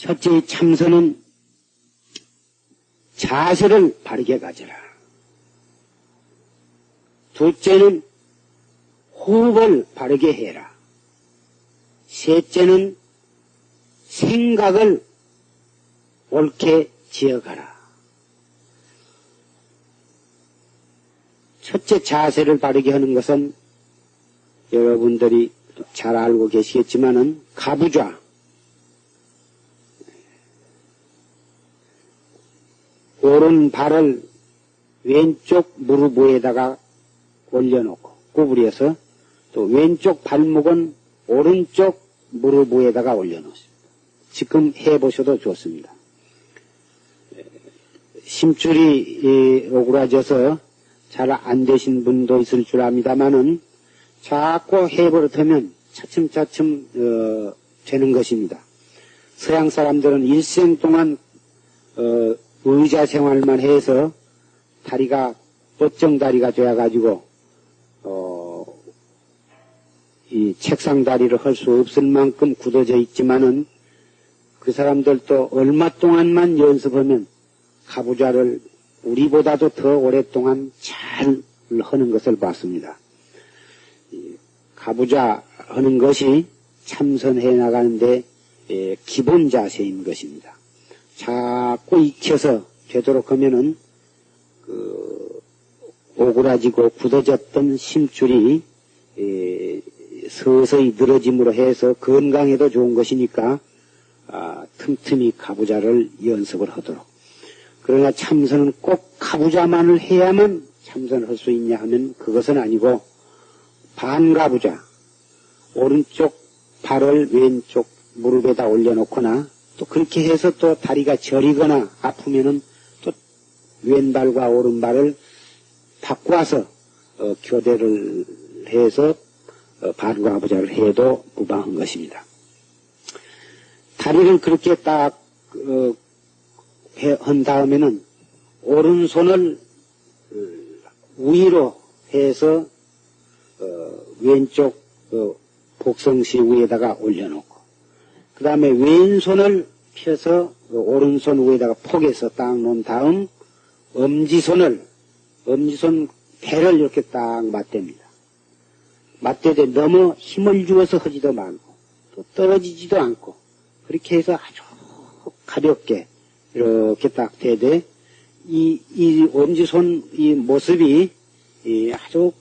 첫째 이 참선은 자세를 바르게 가져라. 둘째는 호흡을 바르게 해라. 셋째는 생각을 옳게 지어가라. 첫째 자세를 바르게 하는 것은 여러분들이 잘 알고 계시겠지만은 가부좌, 오른 발을 왼쪽 무릎 위에다가 올려놓고 구부려서 또 왼쪽 발목은 오른쪽 무릎 위에다가 올려놓습니다. 지금 해보셔도 좋습니다. 심줄이 오그라져서 잘 안 되신 분도 있을 줄 압니다만은 자꾸 해버릇하면 차츰차츰 되는 것입니다. 서양 사람들은 일생 동안 의자 생활만 해서 다리가 뻗정다리가 되어가지고 이 책상 다리를 할 수 없을 만큼 굳어져 있지만은 그 사람들도 얼마 동안만 연습하면 가부좌를 우리보다도 더 오랫동안 잘 하는 것을 봤습니다. 가부좌 하는 것이 참선해 나가는데 기본 자세인 것입니다. 자꾸 익혀서 되도록 하면은 오그라지고 굳어졌던 심줄이 서서히 늘어짐으로 해서 건강에도 좋은 것이니까 틈틈이 가부좌를 연습을 하도록. 그러나 참선은 꼭 가부좌만을 해야만 참선을 할 수 있냐 하면 그것은 아니고 반가부좌, 오른쪽 발을 왼쪽 무릎에다 올려놓거나 또 그렇게 해서 또 다리가 저리거나 아프면은 또 왼발과 오른발을 바꿔서 교대를 해서 반가부좌를 해도 무방한 것입니다. 다리를 그렇게 딱 한 다음에는 오른손을 위로 해서 왼쪽 복성시 위에다가 올려놓고 그 다음에 왼손을 펴서 오른손 위에다가 폭에서 딱 놓은 다음 엄지손 배를 이렇게 딱 맞댑니다. 맞대되 너무 힘을 주어서 하지도 말고 또 떨어지지도 않고 그렇게 해서 아주 가볍게 이렇게 딱 대되 이 엄지손 이 모습이 아주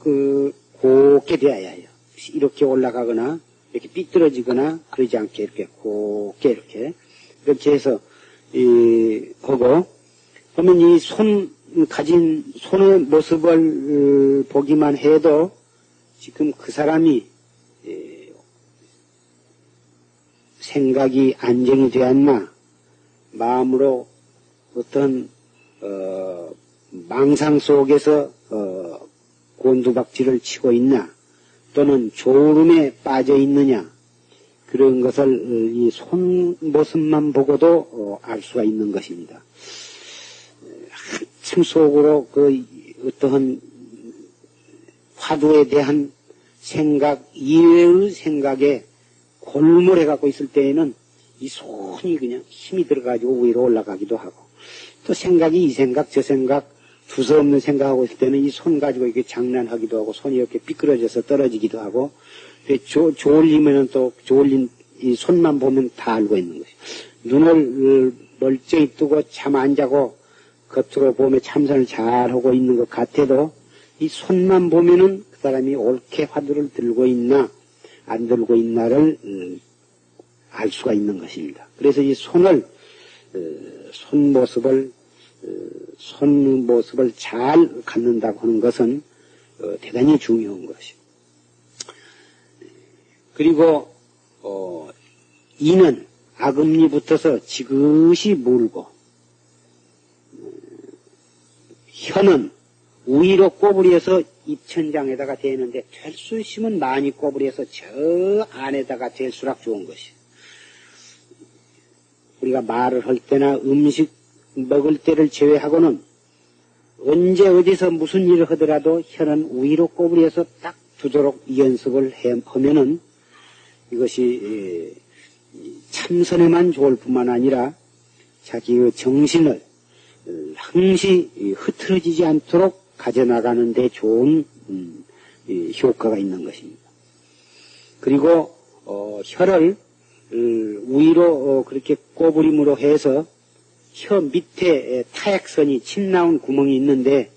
곱게 되어야 해요. 이렇게 올라가거나 이렇게 삐뚤어지거나 그러지 않게 이렇게 곱게 이렇게 해서 하고 그러면 이 가진 손의 모습을 보기만 해도 지금 그 사람이 생각이 안정이 되었나 마음으로 어떤 망상 속에서 곤두박질을 치고 있나 또는 졸음에 빠져 있느냐 그런 것을 이 손 모습만 보고도 알 수가 있는 것입니다. 한층 속으로 어떠한 화두에 대한 생각 이외의 생각에 골몰해 갖고 있을 때에는 이 손이 그냥 힘이 들어가지고 위로 올라가기도 하고 또 생각이 이 생각 저 생각 두서없는 생각하고 있을 때는 이 손 가지고 이렇게 장난하기도 하고 손이 이렇게 삐뚤어져서 떨어지기도 하고 졸리면은 또 졸린 이 손만 보면 다 알고 있는 것이에요. 눈을 멀쩡히 뜨고 잠 안 자고 겉으로 보면 참선을 잘하고 있는 것 같아도 이 손만 보면은 그 사람이 옳게 화두를 들고 있나 안 들고 있나를 알 수가 있는 것입니다. 그래서 이 손 모습을 잘 갖는다고 하는 것은 대단히 중요한 것이고. 그리고 이는 악음리 붙어서 지그시 물고 혀는 위로 꼬부려서 입천장에다가 대는데 될 수 있으면 많이 꼬부려서 저 안에다가 될수록 좋은 것이에요. 우리가 말을 할 때나 음식 먹을 때를 제외하고는 언제 어디서 무슨 일을 하더라도 혀는 위로 꼬부려서 딱 두도록 연습을 하면은 이것이 참선에만 좋을 뿐만 아니라 자기의 정신을 항시 흐트러지지 않도록 가져나가는 데 좋은 효과가 있는 것입니다. 그리고 혀를 위로 그렇게 꼬부림으로 해서 혀 밑에 타액선이 침 나온 구멍이 있는데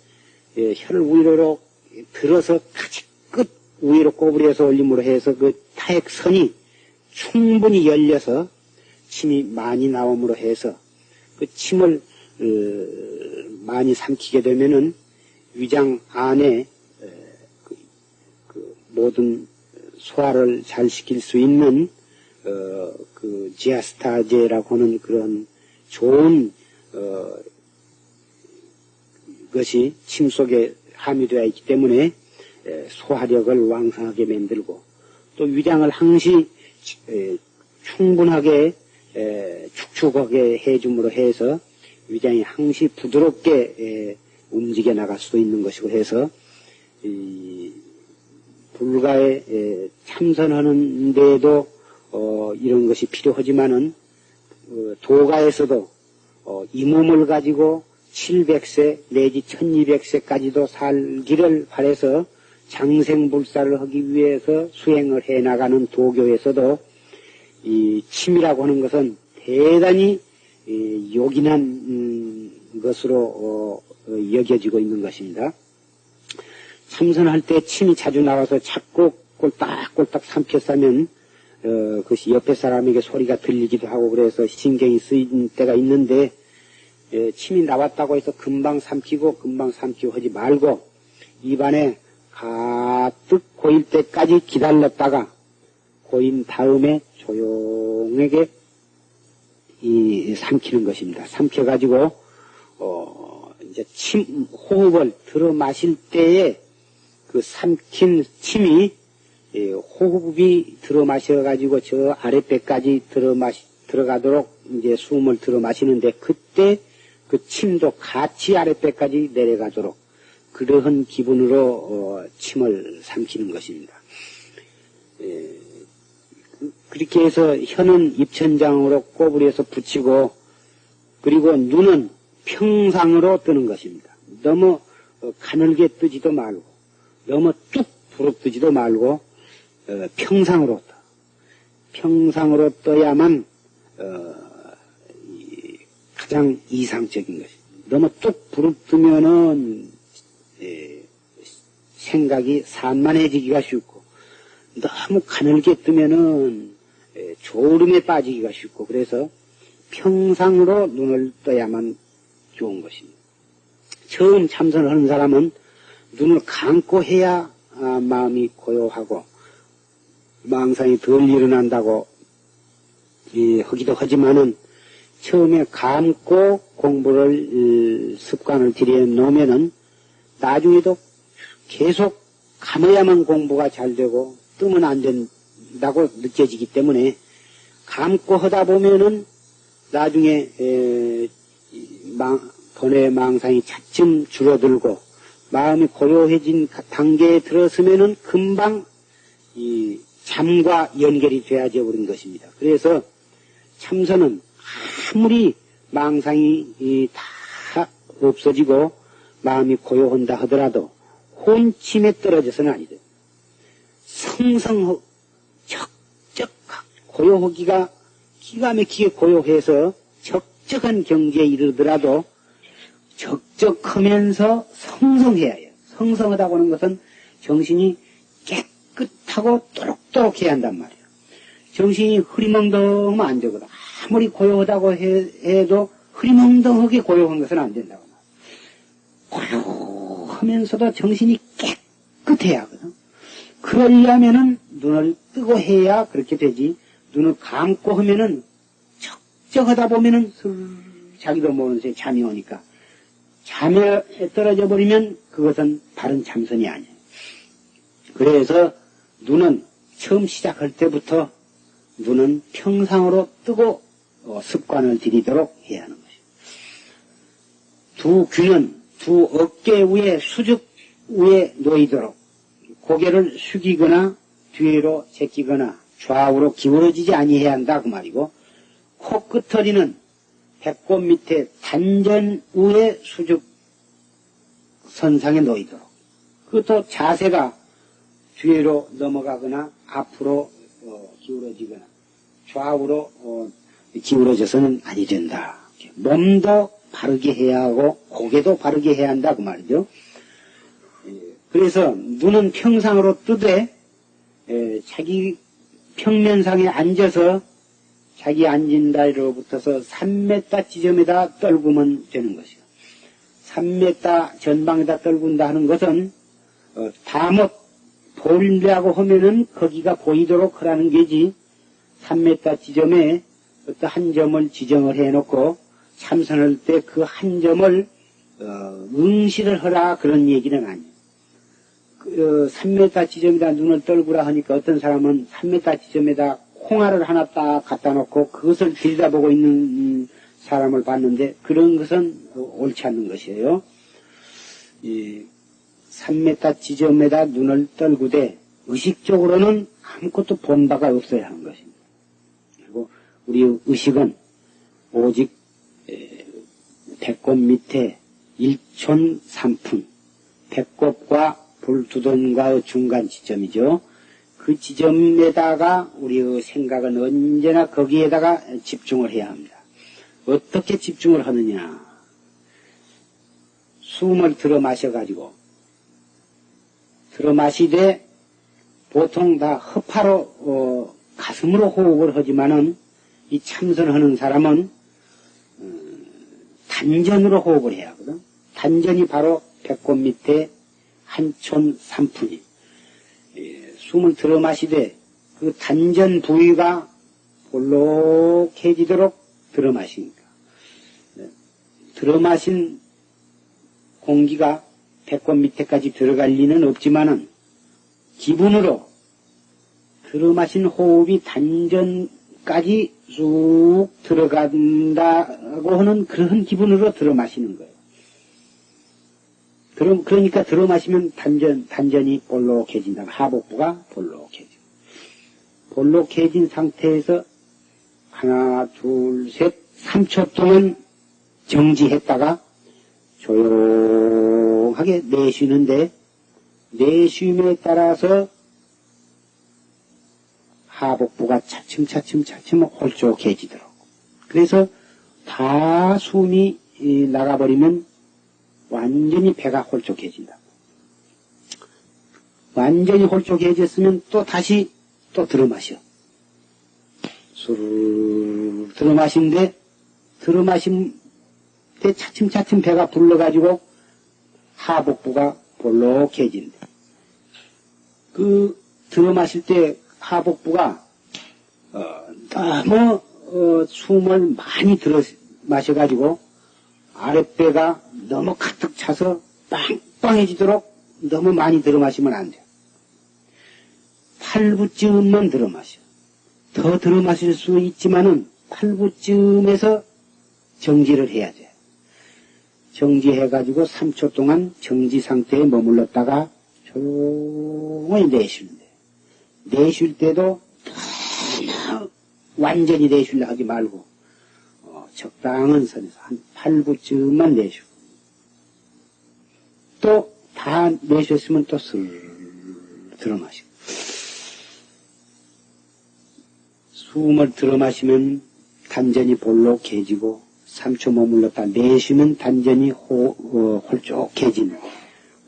혀를 위로 들어서 가지 끝 위로 꼬부려서 올림으로 해서 그 타액선이 충분히 열려서 침이 많이 나옴으로 해서 그 침을 많이 삼키게 되면은 위장 안에 그 모든 소화를 잘 시킬 수 있는 그 지아스타제라고 하는 그런 좋은 것이 침 속에 함유되어 있기 때문에 소화력을 왕성하게 만들고 또 위장을 항시 충분하게 축축하게 해줌으로 해서 위장이 항시 부드럽게 움직여 나갈 수 있는 것이고 해서 불가에 참선하는 데에도 이런 것이 필요하지만은 도가에서도 이 몸을 가지고 700세 내지 1200세까지도 살기를 바라서 장생불사를 하기 위해서 수행을 해나가는 도교에서도 이 침이라고 하는 것은 대단히 요긴한 것으로 여겨지고 있는 것입니다. 참선할 때 침이 자주 나와서 자꾸 꼴딱꼴딱 삼켜 싸면 그것이 옆에 사람에게 소리가 들리기도 하고 그래서 신경이 쓰인 때가 있는데 침이 나왔다고 해서 금방 삼키고 하지 말고 입안에 가득 고일 때까지 기다렸다가 고인 다음에 조용하게 삼키는 것입니다. 삼켜가지고 이제 호흡을 들어 마실 때에 그 삼킨 침이 호흡이 들어 마셔가지고 저 아랫배까지 들어가도록 이제 숨을 들어 마시는데 그때 그 침도 같이 아랫배까지 내려가도록 그러한 기분으로 침을 삼키는 것입니다. 그렇게 해서 혀는 입천장으로 꼬부려서 붙이고 그리고 눈은 평상으로 뜨는 것입니다. 너무 가늘게 뜨지도 말고 너무 뚝 부릅뜨지도 말고 평상으로 떠. 평상으로 떠야만 가장 이상적인 것입니다. 너무 뚝 부릅뜨면은 생각이 산만해지기가 쉽고 너무 가늘게 뜨면은 졸음에 빠지기가 쉽고 그래서 평상으로 눈을 떠야만 좋은 것입니다. 처음 참선을 하는 사람은 눈을 감고 해야 마음이 고요하고 망상이 덜 일어난다고 하기도 하지만은 처음에 감고 공부를 습관을 들여 놓으면은 나중에도 계속 감아야만 공부가 잘 되고 뜨면 안 된다고 느껴지기 때문에 감고 하다 보면은 나중에 번뇌 망상이 차츰 줄어들고 마음이 고요해진 단계에 들어서면은 금방 이 잠과 연결이 되어져 버린 것입니다. 그래서 참선은 아무리 망상이 다 없어지고 마음이 고요한다 하더라도 혼침에 떨어져서는 아니죠. 성성하고 적적 고요하기가 기가 막히게 고요해서 적적한 경지에 이르더라도 적적하면서 성성해야 해요. 성성하다고 하는 것은 정신이 깨끗하고 또록또록 해야 한단 말이에요. 정신이 흐리멍덩하면 안 되거든. 아무리 고요하다고 해도 흐리멍덩하게 고요한 것은 안 된다고 말이에요. 고요하면서도 정신이 깨끗해야 하거든. 그러려면은 눈을 뜨고 해야 그렇게 되지. 눈을 감고 하면은 적적하다 보면은 자기도 모르는 새에 잠이 오니까 잠에 떨어져 버리면 그것은 바른 참선이 아니에요. 그래서 눈은 처음 시작할 때부터 눈은 평상으로 뜨고 습관을 들이도록 해야 하는 것이에요. 두 귀는 두 어깨 위에 수직 위에 놓이도록 고개를 숙이거나 뒤로 제끼거나 좌우로 기울어지지 아니해야 한다 그 말이고 코끝터리는 배꼽 밑에 단전 위에 수직 선상에 놓이도록. 그것도 자세가 뒤로 넘어가거나 앞으로 기울어지거나 좌우로 기울어져서는 아니 된다. 몸도 바르게 해야 하고 고개도 바르게 해야 한다 그 말이죠. 그래서 눈은 평상으로 뜨되 자기 평면상에 앉아서 자기 앉은 자리로부터서 3m 지점에다 떨구면 되는 것이요. 3m 전방에다 떨군다 하는 것은 다못 보이려고 하면은 거기가 보이도록 하라는 게지 3m 지점에 어떤 한 점을 지정을 해놓고 참선할 때 그 한 점을 응시를 하라 그런 얘기는 아니에요. 3m 지점에다 눈을 떨구라 하니까 어떤 사람은 3m 지점에다 콩알을 하나 딱 갖다 놓고 그것을 들여다보고 있는 사람을 봤는데 그런 것은 옳지 않는 것이에요. 3m 지점에다 눈을 떨구되 의식적으로는 아무것도 본 바가 없어야 하는 것입니다. 그리고 우리 의식은 오직 배꼽 밑에 1촌 3푼 배꼽과 불두덩과의 중간 지점이죠. 그 지점에다가 우리의 생각은 언제나 거기에다가 집중을 해야 합니다. 어떻게 집중을 하느냐. 숨을 들어 마셔가지고 들어 마시되 보통 다 허파로 가슴으로 호흡을 하지만은 이 참선하는 사람은 단전으로 호흡을 해야 하거든. 단전이 바로 배꼽 밑에 한촌 3푼이. 숨을 들어 마시되 그 단전 부위가 볼록해지도록 들어 마시니까. 들어 마신 공기가 배꼽 밑에까지 들어갈 리는 없지만은 기분으로 들어 마신 호흡이 단전까지 쑥 들어간다고 하는 그런 기분으로 들어 마시는 거예요. 그러니까 들어 마시면 단전이 볼록해진다. 하복부가 볼록해져. 볼록해진 상태에서 하나, 둘, 셋, 3초 동안 정지했다가 조용하게 내쉬는데 내쉼에 따라서 하복부가 차츰 홀쭉해지도록. 그래서 다 숨이 나가버리면 완전히 배가 홀쭉해진다. 완전히 홀쭉해졌으면 또 다시 또 들어 마셔. 술을 들어 마신데 들어 마신 때 차츰 배가 불러가지고 하복부가 볼록해진대. 그 들어 마실 때 하복부가 너무 숨을 많이 들어 마셔가지고 아랫배가 너무 가득 차서 빵빵해지도록 너무 많이 들어 마시면 안 돼요. 팔부쯤만 들어 마셔. 더 들어 마실 수 있지만은 팔부쯤에서 정지를 해야 돼. 정지해가지고 3초 동안 정지 상태에 머물렀다가 조용히 내쉬는데 내쉴 때도 완전히 내쉬려 하지 말고 적당한 선에서 한 8부쯤만 내쉬고 또 다 내쉬었으면 또 슬 들어 마시고 숨을 들어 마시면 단전이 볼록해지고 3초 머물렀다 내쉬면 단전이 홀쭉해지는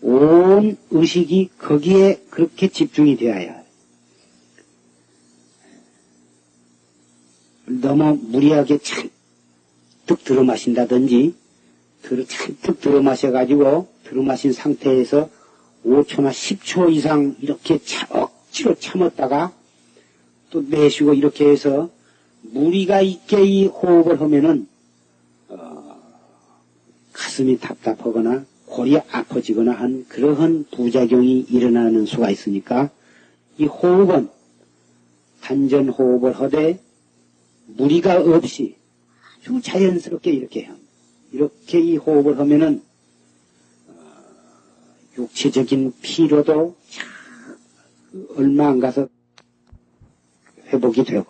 온 의식이 거기에 그렇게 집중이 되어야 해요. 너무 무리하게 잔뜩 들어 마신다든지 잔뜩 들어 마셔가지고 들어 마신 상태에서 5초나 10초 이상 이렇게 억지로 참았다가 또 내쉬고 이렇게 해서 무리가 있게 이 호흡을 하면은 가슴이 답답하거나 골이 아파지거나 한 그러한 부작용이 일어나는 수가 있으니까 이 호흡은 단전 호흡을 하되 무리가 없이 아주 자연스럽게 이렇게 해요. 이렇게 이 호흡을 하면은 육체적인 피로도 얼마 안 가서 회복이 되고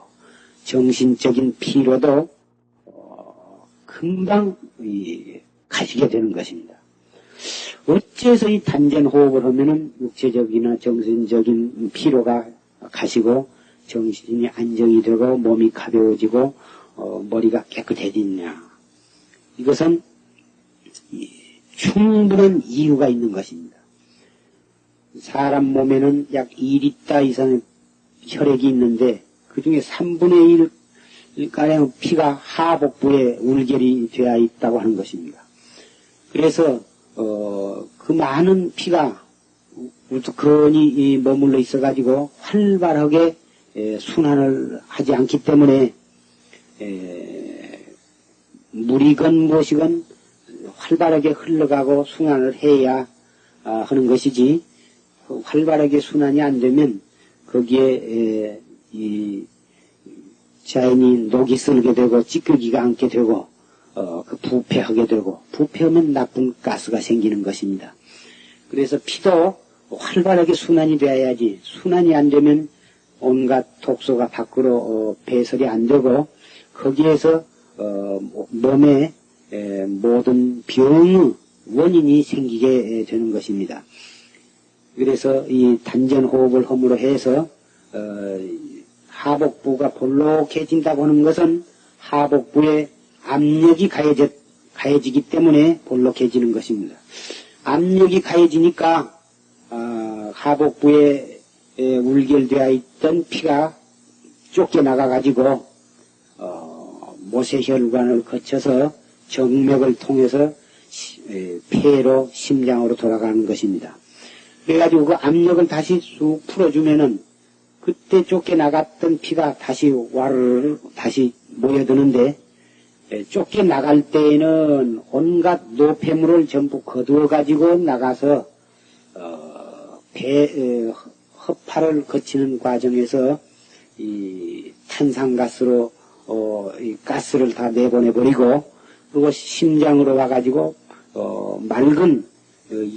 정신적인 피로도 금방 가시게 되는 것입니다. 어째서 이 단전호흡을 하면은 육체적이나 정신적인 피로가 가시고 정신이 안정이 되고 몸이 가벼워지고 머리가 깨끗해지느냐. 이것은 충분한 이유가 있는 것입니다. 사람 몸에는 약 2리터 이상의 혈액이 있는데 그 중에 3분의 1가량 피가 하복부에 울결이 되어 있다고 하는 것입니다. 그래서 그 많은 피가 우두커니 머물러 있어가지고 활발하게 순환을 하지 않기 때문에 물이건 무엇이건 활발하게 흘러가고 순환을 해야 하는 것이지 활발하게 순환이 안 되면 거기에 이 자연이 녹이 슬게 되고 찌꺼기가 앉게 되고 그 부패하게 되고 부패하면 나쁜 가스가 생기는 것입니다. 그래서 피도 활발하게 순환이 되어야지 순환이 안 되면 온갖 독소가 밖으로 배설이 안 되고 거기에서 몸에 모든 병의 원인이 생기게 되는 것입니다. 그래서 이 단전호흡을 함으로 해서 하복부가 볼록해진다고 하는 것은 하복부에 압력이 가해지기 때문에 볼록해지는 것입니다. 압력이 가해지니까 하복부에 울결되어 있던 피가 쫓겨나가가지고 모세혈관을 거쳐서 정맥을 통해서 폐로 심장으로 돌아가는 것입니다. 그래가지고 그 압력을 다시 쑥 풀어주면은 그때 쫓겨나갔던 피가 다시 와르르 다시 모여드는데 쫓겨나갈 때에는 온갖 노폐물을 전부 거두어가지고 나가서 허파를 거치는 과정에서 이 탄산가스로 이 가스를 다 내보내버리고 그리고 심장으로 와가지고 맑은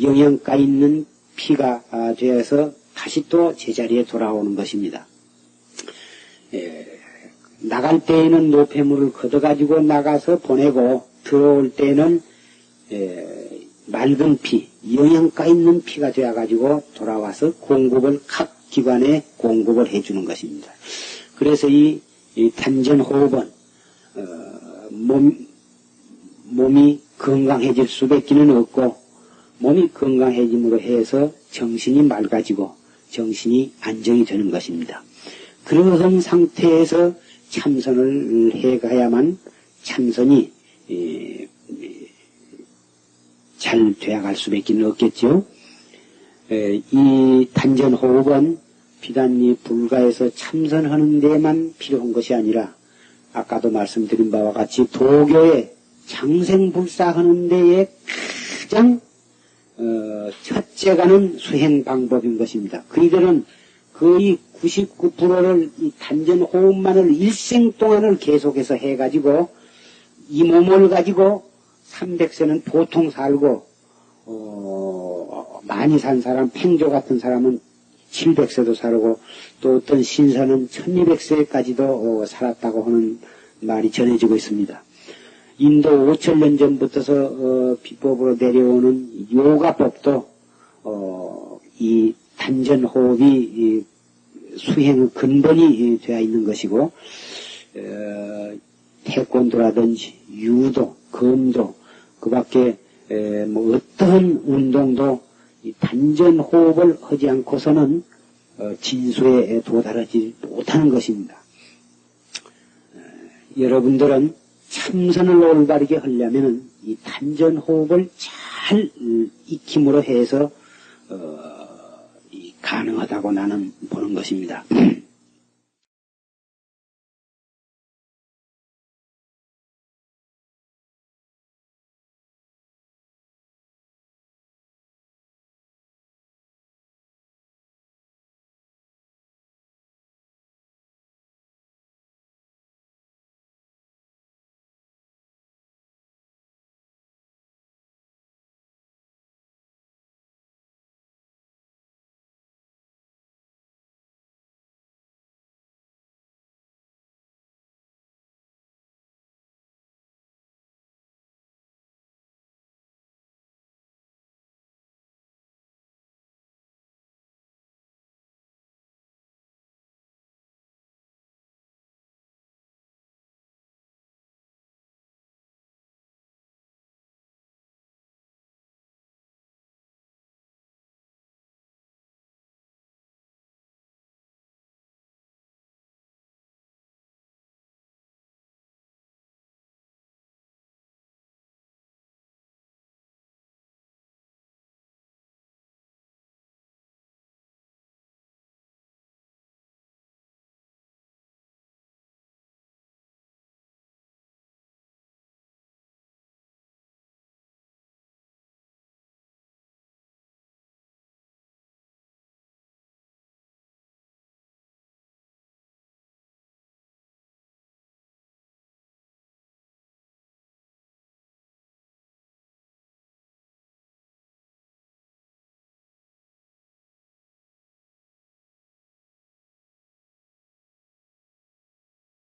영양가 있는 피가 되어서 다시 또 제자리에 돌아오는 것입니다. 나갈 때에는 노폐물을 걷어가지고 나가서 보내고 들어올 때는 맑은 피, 영양가 있는 피가 되어가지고 돌아와서 공급을 각 기관에 공급을 해주는 것입니다. 그래서 이 단전호흡은 몸이 건강해질 수밖에는 없고 몸이 건강해짐으로 해서 정신이 맑아지고 정신이 안정이 되는 것입니다. 그런 상태에서 참선을 해가야만 참선이 잘 되어갈 수밖에 없겠죠. 이 단전호흡은 비단이 불가에서 참선하는 데만 필요한 것이 아니라 아까도 말씀드린 바와 같이 도교에 장생불사하는 데에 가장 첫째가는 수행 방법인 것입니다. 그이들은 거의 99%를 이 단전호흡만을 일생 동안을 계속해서 해가지고 이 몸을 가지고 300세는 보통 살고 많이 산 사람, 팽조 같은 사람은 700세도 살고 또 어떤 신사는 1200세까지도 살았다고 하는 말이 전해지고 있습니다. 인도 5000년 전부터서 비법으로 내려오는 요가법도 이 단전호흡이 수행의 근본이 되어 있는 것이고 태권도라든지 유도, 검도 그 밖에 뭐 어떠한 운동도 이 단전호흡을 하지 않고서는 진수에 도달하지 못하는 것입니다. 여러분들은 참선을 올바르게 하려면 이 단전호흡을 잘 익힘으로 해서 가능하다고 나는 보는 것입니다.